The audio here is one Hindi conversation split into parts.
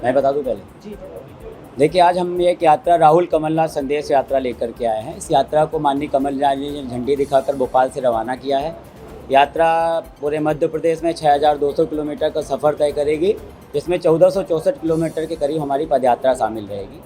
मैं बता दूं पहले। देखिए, आज हम एक यात्रा राहुल कमलनाथ संदेश यात्रा लेकर के आए हैं। इस यात्रा को माननीय कमलनाथ जी ने झंडी दिखाकर भोपाल से रवाना किया है। यात्रा पूरे मध्य प्रदेश में 6200 किलोमीटर का सफ़र तय करेगी, जिसमें 1464 किलोमीटर के करीब हमारी पदयात्रा शामिल रहेगी।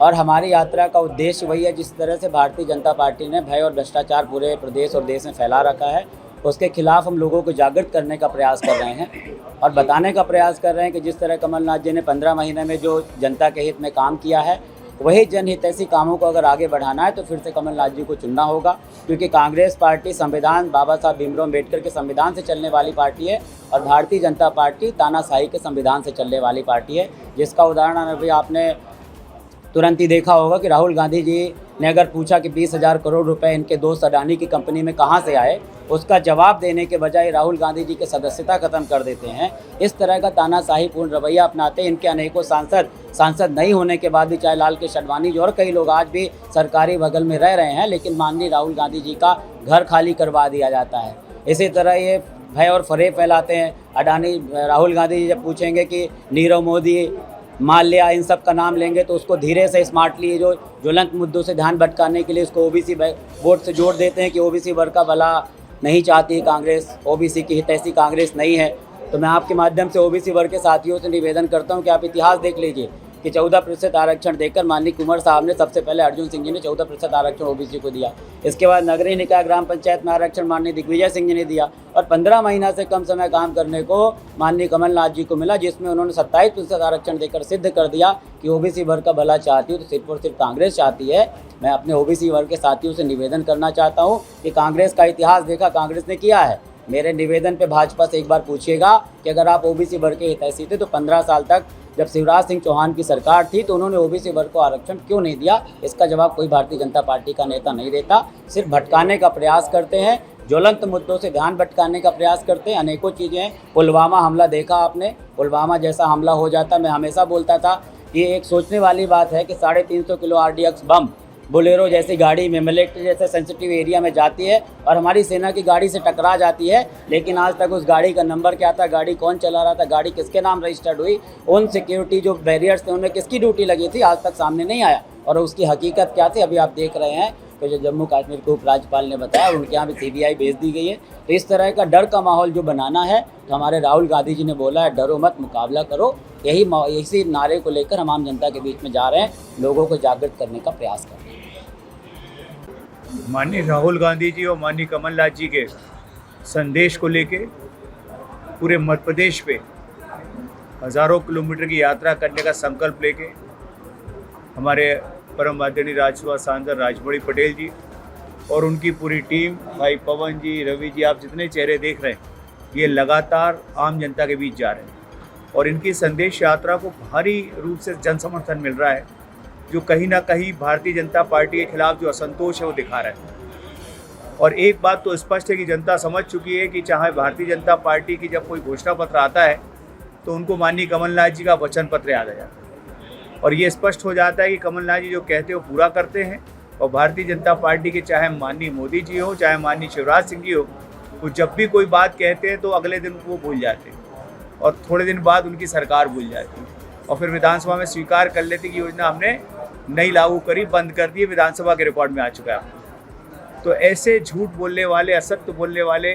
और हमारी यात्रा का उद्देश्य वही है, जिस तरह से भारतीय जनता पार्टी ने भय और भ्रष्टाचार पूरे प्रदेश और देश में फैला रखा है, उसके खिलाफ हम लोगों को जागृत करने का प्रयास कर रहे हैं और बताने का प्रयास कर रहे हैं कि जिस तरह कमलनाथ जी ने 15 महीने में जो जनता के हित में काम किया है, वही जनहित ऐसी कामों को अगर आगे बढ़ाना है तो फिर से कमलनाथ जी को चुनना होगा। क्योंकि कांग्रेस पार्टी संविधान, बाबा साहब भीमराव अम्बेडकर के संविधान से चलने वाली पार्टी है और भारतीय जनता पार्टी तानाशाही के संविधान से चलने वाली पार्टी है, जिसका उदाहरण अभी आपने तुरंत ही देखा होगा कि राहुल गांधी जी ने अगर पूछा कि 20,000 करोड़ रुपए इनके दोस्त अडानी की कंपनी में कहाँ से आए, उसका जवाब देने के बजाय राहुल गांधी जी की सदस्यता खत्म कर देते हैं। इस तरह का तानाशाहीपूर्ण रवैया अपनाते हैं। इनके अनेकों सांसद नहीं होने के बाद भी, चाहे लाल कृष्ण आडवाणी जी और कई लोग आज भी सरकारी बगल में रह रहे हैं, लेकिन माननीय राहुल गांधी जी का घर खाली करवा दिया जाता है। इसी तरह ये भय और फरेब फैलाते हैं। राहुल गांधी जी जब पूछेंगे कि नीरव मोदी, माल्या, इन सब का नाम लेंगे तो उसको धीरे से स्मार्टली जो ज्वलंत मुद्दों से ध्यान भटकाने के लिए उसको ओबीसी वोट से जोड़ देते हैं कि ओबीसी वर्ग का भला नहीं चाहती है कांग्रेस, ओबीसी की हितैषी कांग्रेस नहीं है। तो मैं आपके माध्यम से ओबीसी वर्ग के साथियों से निवेदन करता हूं कि आप इतिहास देख लीजिए कि 14% आरक्षण देकर माननीय कुंवर साहब ने, सबसे पहले अर्जुन सिंह जी ने 14% आरक्षण ओबीसी को दिया। इसके बाद नगरीय निकाय ग्राम पंचायत में आरक्षण माननीय दिग्विजय सिंह जी ने दिया और 15 महीना से कम समय काम करने को माननीय कमलनाथ जी को मिला, जिसमें उन्होंने 27% आरक्षण देकर सिद्ध कर दिया कि ओबीसी वर्ग का भला चाहती हो तो सिर्फ और सिर्फ कांग्रेस चाहती है। मैं अपने ओबीसी वर्ग के साथियों से निवेदन करना चाहता हूँ कि कांग्रेस का इतिहास देखा कांग्रेस ने किया है। मेरे निवेदन पे भाजपा से एक बार पूछिएगा कि अगर आप ओबीसी वर्ग के हितैषी थे तो 15 साल तक जब शिवराज सिंह चौहान की सरकार थी तो उन्होंने ओबीसी वर्ग को आरक्षण क्यों नहीं दिया। इसका जवाब कोई भारतीय जनता पार्टी का नेता नहीं देता। सिर्फ भटकाने का प्रयास करते हैं, ज्वलंत मुद्दों से ध्यान भटकाने का प्रयास करते हैं। अनेकों चीज़ें हैं। पुलवामा हमला देखा आपने, पुलवामा जैसा हमला हो जाता। मैं हमेशा बोलता था कि एक सोचने वाली बात है कि 350 किलो RDX बम बोलेरो जैसी गाड़ी में, मिलिट्री जैसे सेंसिटिव एरिया में जाती है और हमारी सेना की गाड़ी से टकरा जाती है, लेकिन आज तक उस गाड़ी का नंबर क्या था, गाड़ी कौन चला रहा था, गाड़ी किसके नाम रजिस्टर्ड हुई, उन सिक्योरिटी जो बैरियर्स थे उनमें किसकी ड्यूटी लगी थी, आज तक सामने नहीं आया। और उसकी हकीकत क्या थी अभी आप देख रहे हैं। तो जो जम्मू कश्मीर के उपराज्यपाल ने बताया उनके यहाँ भी CBI भेज दी गई है। तो इस तरह का डर का माहौल जो बनाना है, तो हमारे राहुल गांधी जी ने बोला है डरो मत, मुकाबला करो। इसी नारे को लेकर हम आम जनता के बीच में जा रहे हैं, लोगों को जागृत करने का प्रयास कर रहे हैं। माननीय राहुल गांधी जी और माननीय कमलनाथ जी के संदेश को लेके पूरे मध्य प्रदेश पे हज़ारों किलोमीटर की यात्रा करने का संकल्प लेके हमारे परम आदरणीय राज्यसभा सांसद राजबड़ी पटेल जी और उनकी पूरी टीम, भाई पवन जी, रवि जी, आप जितने चेहरे देख रहे हैं, ये लगातार आम जनता के बीच जा रहे हैं और इनकी संदेश यात्रा को भारी रूप से जन समर्थन मिल रहा है, जो कहीं ना कहीं भारतीय जनता पार्टी के खिलाफ जो असंतोष है वो दिखा रहा है। और एक बात तो स्पष्ट है कि जनता समझ चुकी है कि चाहे भारतीय जनता पार्टी की जब कोई घोषणा पत्र आता है तो उनको माननीय कमलनाथ जी का वचन पत्र याद आ जाता है और ये स्पष्ट हो जाता है कि कमलनाथ जी जो कहते हैं वो पूरा करते हैं। और भारतीय जनता पार्टी के चाहे माननीय मोदी जी हो, चाहे माननीय शिवराज सिंह जी हो, वो जब भी कोई बात कहते हैं तो अगले दिन वो भूल जाते हैं और थोड़े दिन बाद उनकी सरकार भूल जाती है और फिर विधानसभा में स्वीकार कर लेती कि योजना हमने नहीं लागू करी, बंद कर दिए, विधानसभा के रिकॉर्ड में आ चुका है। तो ऐसे झूठ बोलने वाले, असत्य बोलने वाले,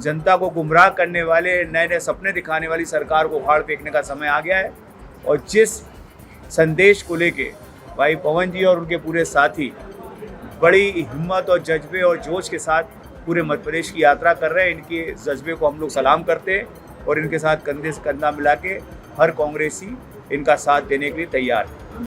जनता को गुमराह करने वाले, नए नए सपने दिखाने वाली सरकार को उखाड़ फेंकने का समय आ गया है। और जिस संदेश को लेके भाई पवन जी और उनके पूरे साथी बड़ी हिम्मत और जज्बे और जोश के साथ पूरे मध्य प्रदेश की यात्रा कर रहे हैं, इनके जज्बे को हम लोग सलाम करते हैं और इनके साथ कंधे से कंधा मिला के हर कांग्रेसी इनका साथ देने के लिए तैयार है।